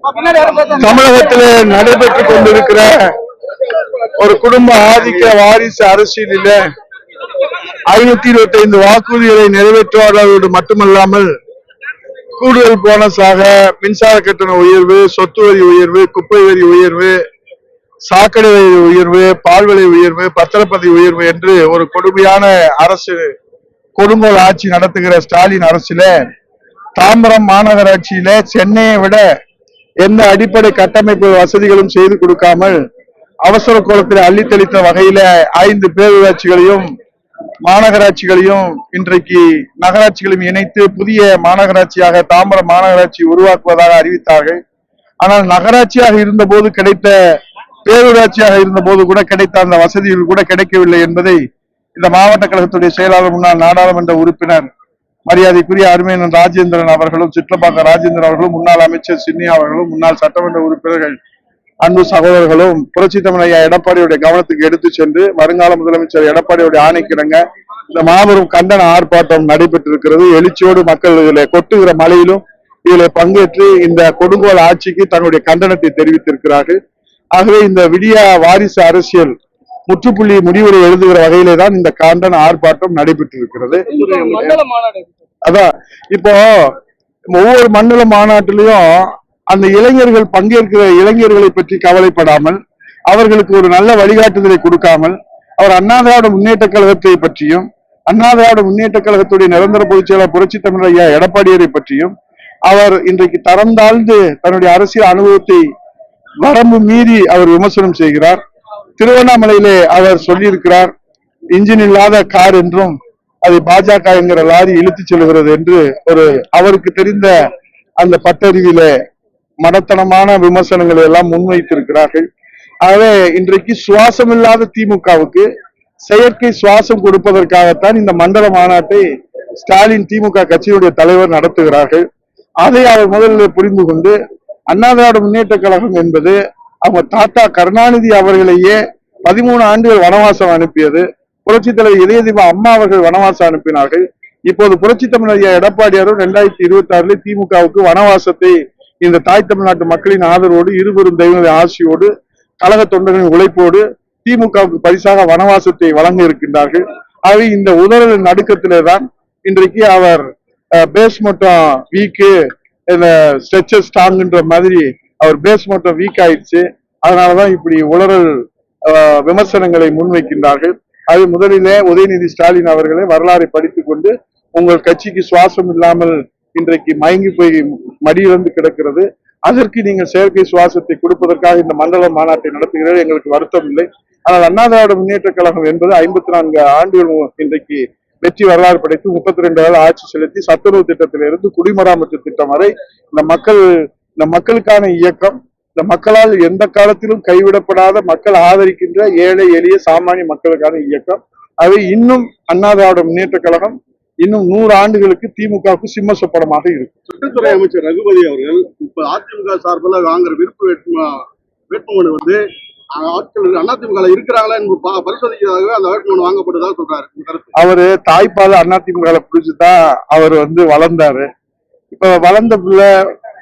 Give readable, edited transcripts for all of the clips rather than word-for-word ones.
தமிழகத்திலே நடைபெற்றுக் கொண்டிருக்கிற ஒரு குடும்ப ஆதிக்க வாரிசு அரசியலில் 525 வாக்குறுதிகளை நிறைவேற்றுவதோடு மட்டுமல்லாமல் கூடுதல் போனஸாக மின்சார கட்டண உயர்வு, சொத்து வரி உயர்வு, குப்பை வரி உயர்வு, சாக்கடை வரி உயர்வு, பால்விலை உயர்வு, பத்திரப்பதிவு உயர்வு என்று ஒரு கொடுமையான அரசு கொடுங்கோல் ஆட்சி நடத்துகிற ஸ்டாலின் அரசுல தாம்பரம் மாநகராட்சியில சென்னையை விட எந்த அடிப்படை கட்டமைப்பு வசதிகளும் செய்து கொடுக்காமல் அவசர கோலத்தில் அள்ளித்தளித்த வகையில 5 பேரூராட்சிகளையும் மாநகராட்சிகளையும் இன்றைக்கு நகராட்சிகளையும் இணைத்து புதிய மாநகராட்சியாக தாம்பரம் மாநகராட்சி உருவாக்குவதாக அறிவித்தார்கள். ஆனால் நகராட்சியாக இருந்த போது கிடைத்த, பேரூராட்சியாக இருந்த போது கூட கிடைத்த அந்த வசதிகள் கூட கிடைக்கவில்லை என்பதை இந்த மாவட்ட கழகத்துடைய செயலாளர், முன்னாள் நாடாளுமன்ற உறுப்பினர் மரியாதைக்குரிய அருமையன் ராஜேந்திரன் அவர்களும், சிற்றப்பாக்க ராஜேந்திரன் அவர்களும், முன்னாள் அமைச்சர் சின்னியா அவர்களும், முன்னாள் சட்டமன்ற உறுப்பினர்கள் அன்பு சகோதரர்களும் புரட்சி தமிழ் ஐயா எடப்பாடியுடைய கவனத்துக்கு எடுத்து சென்று வருங்கால முதலமைச்சர் எடப்பாடியுடைய ஆணைக்கிணங்க இந்த மாபெரும் கண்டன ஆர்ப்பாட்டம் நடைபெற்றிருக்கிறது. எழுச்சியோடு மக்கள் இதில் கொட்டுகிற மழையிலும் இதில் பங்கேற்று இந்த கொடுங்கோல் ஆட்சிக்கு தன்னுடைய கண்டனத்தை தெரிவித்திருக்கிறார்கள். ஆகவே இந்த விடிய வாரிசு அரசியல் முற்றுப்புள்ளி முடிவுரை எழுதுகிற வகையிலே தான் இந்த கண்டன ஆர்ப்பாட்டம் நடைபெற்றிருக்கிறது. அதான் இப்போ ஒவ்வொரு மண்டல மாநாட்டிலையும் அந்த இளைஞர்கள் பங்கேற்கிற இளைஞர்களை பற்றி கவலைப்படாமல், அவர்களுக்கு ஒரு நல்ல வழிகாட்டுதலை கொடுக்காமல், அவர் அண்ணா திராவிட முன்னேற்ற கழகத்தை பற்றியும், அண்ணா திராவிட முன்னேற்ற கழகத்துடைய நிரந்தர பொதுச் செயலாளர் புரட்சி தமிழ் ஐயா எடப்பாடியாரை பற்றியும் அவர் இன்றைக்கு தரம் தாழ்ந்து தன்னுடைய அரசியல் அனுபவத்தை வரம்பு மீறி அவர் விமர்சனம் செய்கிறார். திருவண்ணாமலையிலே அவர் சொல்லியிருக்கிறார், இன்ஜின் இல்லாத கார் என்றும் அதை பாஜக என்கிற லாரி இழுத்து செல்கிறது என்று ஒரு அவருக்கு தெரிந்த அந்த பட்டறிவில மடத்தனமான விமர்சனங்களை எல்லாம் முன்வைத்திருக்கிறார்கள். ஆகவே இன்றைக்கு சுவாசம் இல்லாத திமுகவுக்கு செயற்கை சுவாசம் கொடுப்பதற்காகத்தான் இந்த மண்டல மாநாட்டை ஸ்டாலின் திமுக கட்சியுடைய தலைவர் நடத்துகிறார்கள். அதை அவர் முதலில் புரிந்து கொண்டு அண்ணா திராவிட முன்னேற்ற கழகம் என்பது அவங்க தாத்தா கருணாநிதி அவர்களையே 13 ஆண்டுகள் வனவாசம் அனுப்பியது. புரட்சி தலைவர் இதயதீப அம்மா அவர்கள் வனவாசம் அனுப்பினார்கள். இப்போது புரட்சி தமிழ் ஐயா எடப்பாடியாரும் 2026 திமுகவுக்கு வனவாசத்தை இந்த தாய் தமிழ்நாட்டு மக்களின் ஆதரவோடு, இருபெரும் தெய்வங்களின் ஆட்சியோடு, கழக தொண்டர்களின் உழைப்போடு திமுகவுக்கு பரிசாக வனவாசத்தை வழங்க இருக்கின்றார்கள். ஆகவே இந்த உதறல் நடுக்கத்திலே தான் இன்றைக்கு அவர் பேஸ் மட்டும் வீக்கு, ஸ்ட்ரெச்சர் ஸ்ட்ராங்ன்ற மாதிரி அவர் பேஸ் மட்டும் வீக் ஆயிடுச்சு. அதனாலதான் இப்படி உளறல் விமர்சனங்களை முன்வைக்கின்றார்கள். அது முதலிலே உதயநிதி ஸ்டாலின் அவர்களை வரலாறை படித்துக் கொண்டு, உங்கள் கட்சிக்கு சுவாசம் இல்லாமல் இன்றைக்கு மயங்கி போய் மடியிலிருந்து கிடக்கிறது, அதற்கு நீங்கள் செயற்கை சுவாசத்தை கொடுப்பதற்காக இந்த மண்டல மாநாட்டை நடத்துகிறது, எங்களுக்கு வருத்தம் இல்லை. ஆனால் அண்ணா திராவிட முன்னேற்ற கழகம் என்பது 54 ஆண்டுகள் இன்றைக்கு வெற்றி வரலாறு படைத்து 32 ஆண்டு ஆட்சி செலுத்தி சத்துணவு திட்டத்திலிருந்து குடிமராமத்து திட்டம் வரை இந்த மக்களுக்கான இயக்கம், இந்த மக்களால் எந்த காலத்திலும் கைவிடப்படாத, மக்கள் ஆதரிக்கின்ற ஏழை எளிய சாமானிய மக்களுக்கான இயக்கம். அவை இன்னும் அண்ணா திராவிட முன்னேற்ற கழகம் இன்னும் 100 ஆண்டுகளுக்கு திமுகவுக்கு சிம்ம சொப்பனமாக இருக்கும். சுற்றுத்துறை அமைச்சர் ரகுபதி அவர்கள் இப்ப அதிமுக சார்பில் வாங்குற விருப்பு வேட்புமனு வந்து ஆட்கள் அதிமுக இருக்கிறாங்களா பரிசோதிக்கிறதாகவே அந்த வேட்புமனு வாங்கப்பட்டதா சொல்றாரு. அவரு தாய்ப்பால் அதிமுக புடிச்சுதான் அவர் வளர்ந்தாரு. இப்ப வளர்ந்த பிள்ளை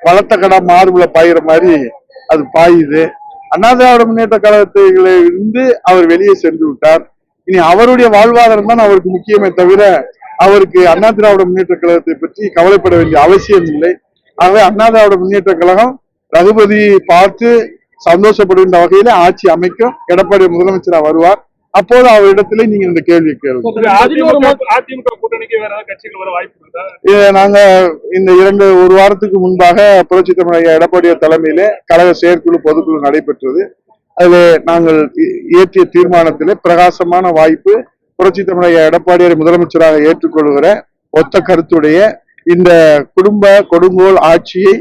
வளர்த்த கடை மார்புல பாயிற மாதிரி அது பாயுது. அண்ணா திராவிட முன்னேற்ற கழகத்தில இருந்து அவர் வெளியே சென்று விட்டார். இனி அவருடைய வாழ்வாதாரம் தான் அவருக்கு முக்கியமே தவிர அவருக்கு அண்ணா திராவிட முன்னேற்ற கழகத்தை பற்றி கவலைப்பட வேண்டிய அவசியம் இல்லை. ஆகவே அண்ணா திராவிட முன்னேற்ற கழகம் ரகுபதி பார்த்து சந்தோஷப்படுகின்ற வகையில ஆட்சி அமைக்கும். எடப்பாடி முதலமைச்சராக வருவார். அப்போது அவரிடத்திலே நீங்க இந்த கேள்வி கேள்வி நாங்க இந்த ஒரு வாரத்துக்கு முன்பாக புரட்சி தமிழ் ஐயா எடப்பாடியார் தலைமையிலே கழக செயற்குழு பொதுக்குழு நடைபெற்றது. அதுல நாங்கள் இயற்றிய தீர்மானத்திலே பிரகாசமான வாய்ப்பு, புரட்சி தமிழ் ஐயா எடப்பாடியாரை முதலமைச்சராக ஏற்றுக்கொள்கிற ஒத்த கருத்துடைய இந்த குடும்ப கொடுங்கோல் ஆட்சியை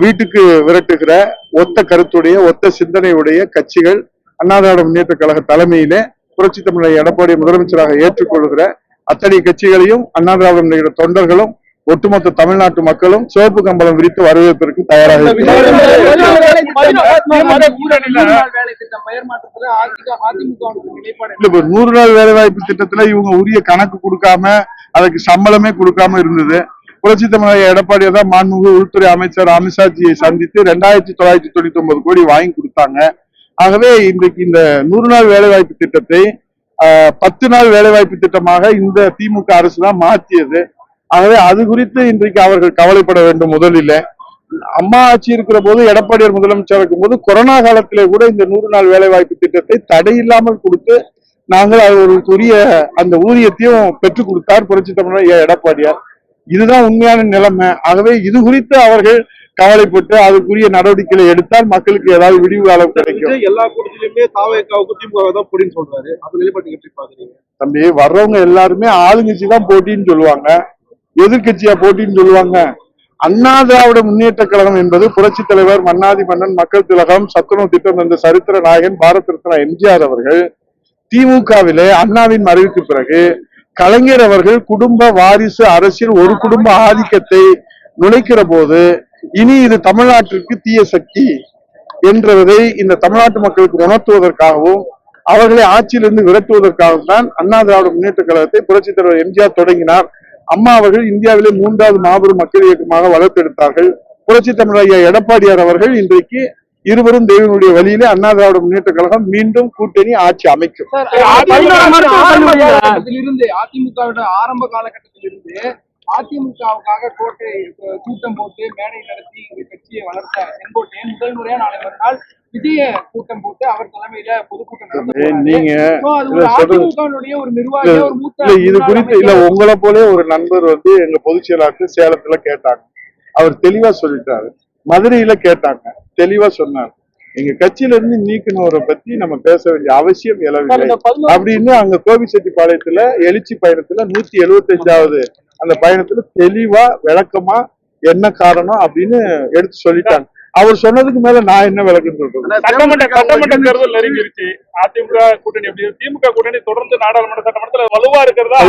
வீட்டுக்கு விரட்டுகிற ஒத்த கருத்துடைய ஒத்த சிந்தனையுடைய கட்சிகள் அண்ணா திராவிட முன்னேற்ற கழக தலைமையிலே புரட்சி தமிழ் ஐயா எடப்பாடியை முதலமைச்சராக ஏற்றுக்கொள்கிற அத்தனை கட்சிகளையும் அண்ணா திராவிட முன்னேற்ற தொண்டர்களும் ஒட்டுமொத்த தமிழ்நாட்டு மக்களும் சிவப்பு கம்பளம் விரித்து வரவேற்பதற்கு தயாராக இருக்கிறார். 100 நாள் வேலை வாய்ப்பு திட்டத்துல இவங்க உரிய கணக்கு கொடுக்காம, அதுக்கு சம்பளமே கொடுக்காம இருந்தது. புரட்சி தமிழக எடப்பாடியார் தான் மாண்புமிகு உள்துறை அமைச்சர் அமித்ஷாஜியை சந்தித்து 2999 கோடி வாங்கி கொடுத்தாங்க. ஆகவே இன்றைக்கு இந்த 100 நாள் வேலைவாய்ப்பு திட்டத்தை 10 நாள் வேலைவாய்ப்பு திட்டமாக இந்த திமுக அரசு தான் மாற்றியது. ஆகவே அது குறித்து இன்றைக்கு அவர்கள் கவலைப்பட வேண்டும். முதலில் அம்மா ஆட்சி இருக்கிற போது, எடப்பாடியார் முதலமைச்சர் இருக்கும் போது, கொரோனா காலத்திலே கூட இந்த 100 நாள் வேலைவாய்ப்பு திட்டத்தை தடையில்லாமல் கொடுத்து நாங்கள் அவர்களுக்குரிய அந்த ஊதியத்தையும் பெற்றுக் கொடுத்தார் புரட்சி தமிழர் எடப்பாடியார். இதுதான் உண்மையான நிலைமை. ஆகவே இது குறித்து அவர்கள் கவலைப்பட்டு அதுக்குரிய நடவடிக்கைகளை எடுத்தால் மக்களுக்கு ஏதாவது விடிவு காலம் கிடைக்கும். எல்லா கூட்டத்திலுமே தாவேக்காவுக்கு திமுக தான் போட்டின்னு சொல்றாரு. அப்ப நிலைப்பாட்டு எப்படி பாக்குறீங்க? தம்பி, வர்றவங்க எல்லாருமே ஆளுங்கட்சி தான் போட்டின்னு சொல்லுவாங்க, எதிர்கட்சியா போட்டின்னு சொல்லுவாங்க. அண்ணா திராவிட முன்னேற்ற கழகம் என்பது புரட்சி தலைவர், மன்னாதி மன்னன், மக்கள் திலகம், சத்துணவு திட்டம் என்ற சரித்திர நாயகன் பாரத ரத்னா எம்ஜிஆர் அவர்கள் திமுகவிலே அண்ணாவின் மறைவுக்கு பிறகு கலைஞர் அவர்கள் குடும்ப வாரிசு அரசியல் ஒரு குடும்ப ஆதிக்கத்தை நுழைக்கிற போது, இனி இது தமிழ்நாட்டிற்கு தீய சக்தி என்றதை இந்த தமிழ்நாட்டு மக்களுக்கு உணர்த்துவதற்காகவும் அவர்களை ஆட்சியிலிருந்து விரட்டுவதற்காகவும் தான் அண்ணா திராவிட முன்னேற்ற கழகத்தை புரட்சி தலைவர் எம்ஜிஆர் தொடங்கினார். அம்மா அவர்கள் இந்தியாவிலே 3வது மாபெரும் மக்கள் இயக்கமாக வளர்த்தெடுத்தார்கள். புரட்சி தமிழர் எடப்பாடியார் அவர்கள் இன்றைக்கு இருவரும் தெய்வனுடைய வழியிலே அண்ணா திராவிட முன்னேற்ற கழகம் மீண்டும் கூட்டணி ஆட்சி அமைக்கும். அதிமுகவோட ஆரம்ப காலகட்டத்திலிருந்து அதிமுகவுக்காக கோட்டை கூட்டம் போட்டு மேடை நடத்தி கட்சியை வளர்த்த செங்கோட்டையன் முதல் முறையா நாளை மறுநாள் விஜய கூட்டம் போட்டு அவர் தலைமையில பொதுக்கூட்டம் இது குறித்து இல்ல, உங்களை போல ஒரு நண்பர் எங்க பொதுச் செயலாளர் சேலத்துல கேட்டாங்க. அவர் தெளிவா சொல்லிட்டாரு. மதுரையில கேட்டாங்க, தெளிவா சொன்னார். எங்க கட்சியில இருந்து நீக்கினவரை பத்தி நம்ம பேச வேண்டிய அவசியம் எழவில்லை அப்படின்னு அங்க கோபிச்செட்டிப்பாளையத்துல எழுச்சி பயணத்துல 175வது அந்த பயணத்துல தெளிவா விளக்கமா என்ன காரணம் அப்படின்னு எடுத்து சொல்லிட்டாங்க. அவர் சொன்னதுக்கு மேல நான் என்ன விளக்கம் சொல்றேன்? சட்டமன்ற தேர்தல் நெருங்கிருச்சு. அதிமுக கூட்டணி எப்படி, திமுக கூட்டணி தொடர்ந்து நாடாளுமன்ற சட்டமன்றத்துல வலுவா இருக்கிறதா?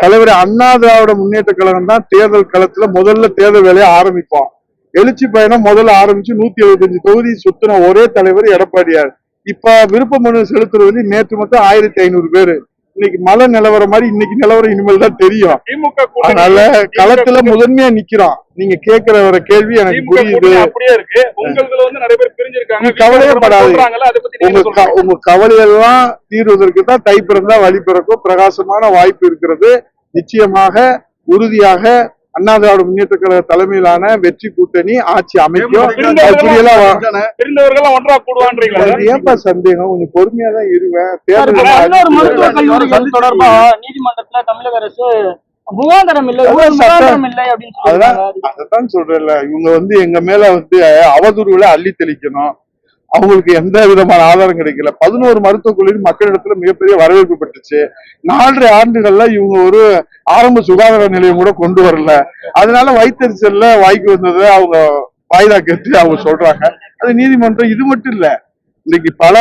தலைவர், அண்ணா திராவிட முன்னேற்ற கழகம் தான் தேர்தல் களத்துல முதல்ல தேர்தல் வேலையை ஆரம்பிப்போம். எழுச்சி பயணம் முதல்ல ஆரம்பிச்சு 175 தொகுதி சுத்தின ஒரே தலைவர் எடப்பாடியார். இப்ப விருப்ப மனு செலுத்துறது நேற்று மட்டும் 1500 பேரு. இன்னைக்கு மழை நிலவரம் மாதிரி இன்னைக்கு நிலவரம் இனிமேல் தான் தெரியும். அதனால களத்துல முதன்மையா நிக்கிறோம். நீங்க கேட்கிற வர கேள்வி எனக்கு புரியுது. கவலையப்படாது. உங்க கவலையெல்லாம் தீர்வதற்கு தான் தை பிறந்தா வழி பிறக்கும் பிரகாசமான வாய்ப்பு இருக்கிறது. நிச்சயமாக உறுதியாக அண்ணா திராவிட முன்னேற்ற கழக தலைமையிலான வெற்றி கூட்டணி ஆட்சி அமைக்கும். ஏன்பா சந்தேகம்? கொஞ்சம் பொறுமையா தான் இருவேன். தொடர்பா நீதிமன்றத்துல தமிழக அரசு அதான் சொல்றேன்ல, இவங்க எங்க மேல அவதூறுகளை அள்ளி தெளிக்கணும். அவங்களுக்கு எந்த விதமான ஆதாரம் கிடைக்கல. 11 மருத்துவக் கல்லூரி மக்களிடத்துல மிகப்பெரிய வரவேற்பு பெற்றுச்சு. 4.5 ஆண்டுகள்ல இவங்க ஒரு ஆரம்ப சுகாதார நிலையம் கூட கொண்டு வரல. அதனால வயிற்றுச்சல்ல வாய்க்கு வந்ததை அவங்க வாய்தா கேட்டு அவங்க சொல்றாங்க. அது நீதிமன்றம் இது மட்டும் இல்ல, இன்னைக்கு பல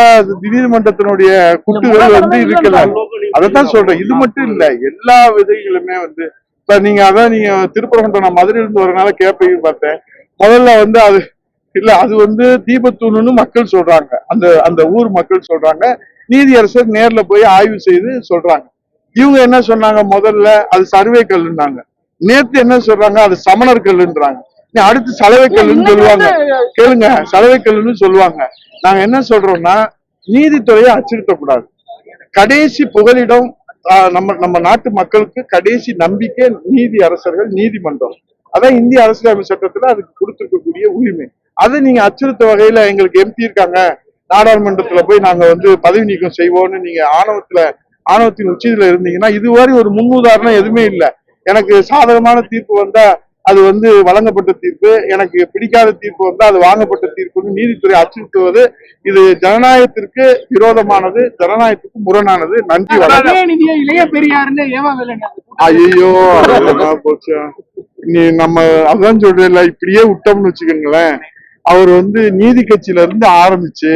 நீதிமன்றத்தினுடைய குட்டுகள் இருக்கலாம். அதைத்தான் சொல்றேன். இது மட்டும் இல்ல, எல்லா விதைகளுமே இப்ப நீங்க திருப்பரங்குன்றம், நான் மதுரையிலிருந்து வரனால கேட்பீங்க பார்த்தேன். முதல்ல அது இல்ல, அது தீபத்தூணுன்னு மக்கள் சொல்றாங்க. அந்த ஊர் மக்கள் சொல்றாங்க. நீதியரசர் நேர்ல போய் ஆய்வு செய்து சொல்றாங்க. இவங்க என்ன சொன்னாங்க? முதல்ல அது சர்வே கல்லுன்னாங்க. நேத்து என்ன சொல்றாங்க? அது சமணர் கல்லுன்றாங்க. அடுத்து சலவை கல்லுன்னு சொல்லுவாங்க. கேளுங்க, சலவை கல்லுன்னு சொல்லுவாங்க. நாங்க என்ன சொல்றோம்னா, நீதித்துறையை அச்சுறுத்தக்கூடாது. கடைசி புகலிடம் நம்ம நாட்டு மக்களுக்கு கடைசி நம்பிக்கை நீதி அரசர்கள், நீதிமன்றம். அதான் இந்திய அரசியலமைப்பு சட்டத்துல அதுக்கு கொடுத்திருக்கக்கூடிய உரிமை. அதை நீங்க அச்சுறுத்த வகையில எங்களுக்கு எம்பி இருக்காங்க, நாடாளுமன்றத்துல போய் நாங்க பதவி நீக்கம் செய்வோம்னு நீங்க ஆணவத்தின் உச்சியில இருந்தீங்கன்னா, இதுவரை ஒரு முன்னுதாரணம் எதுவுமே இல்லை. எனக்கு சாதகமான தீர்ப்பு வந்தா அது வழங்கப்பட்ட தீர்ப்பு, எனக்கு பிடிக்காத தீர்ப்பு வந்தா அது வாங்கப்பட்ட தீர்ப்புன்னு நீதித்துறை அச்சுறுத்துவது இது ஜனநாயகத்திற்கு விரோதமானது, ஜனநாயகத்துக்கு முரணானது. நன்றி. ஐயோ, நீ நம்ம அதான் சொல்றேன்ல, இப்படியே விட்டோம்னு வச்சுக்கோங்களேன். அவர் நீதி கட்சியில இருந்து ஆரம்பிச்சு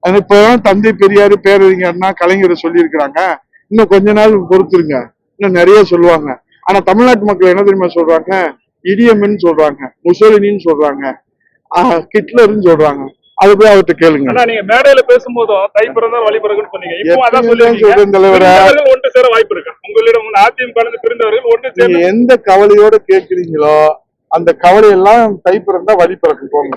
இப்பதான் தந்தை பெரியாரு, பேரறிஞர்னா கலைஞரை சொல்லியிருக்கிறாங்க. இன்னும் கொஞ்ச நாள் பொறுத்துருங்க, இன்னும் நிறைய சொல்லுவாங்க. ஆனா தமிழ்நாட்டு மக்கள் என்ன தெரியுமா சொல்றாங்க? இடியம்னு சொல்றாங்க, முசோலினின்னு சொல்றாங்க, ஹிட்லர்னு சொல்றாங்க. அது போய் அவர்கிட்ட கேளுங்க. ஆனா நீங்க மேடையில பேசும்போதும் தை பிறந்தால் வழி பிறகுன்னு சொன்னீங்க. இப்போ அதான் எப்பயும் தான் சொல்லுவீங்க. சொல்றேன் தலைவரே. பிரிந்தவர்கள் ஒன்று சேர வாய்ப்பு இருக்கா? உங்களிடம் அதிமுக பிரிந்தவர்கள் ஒன்று நீங்க சேர்ந்து எந்த கவலையோட கேக்குறீங்களோ அந்த கவலையெல்லாம் தை பிறந்தா வழி பிறக்கும் போங்க.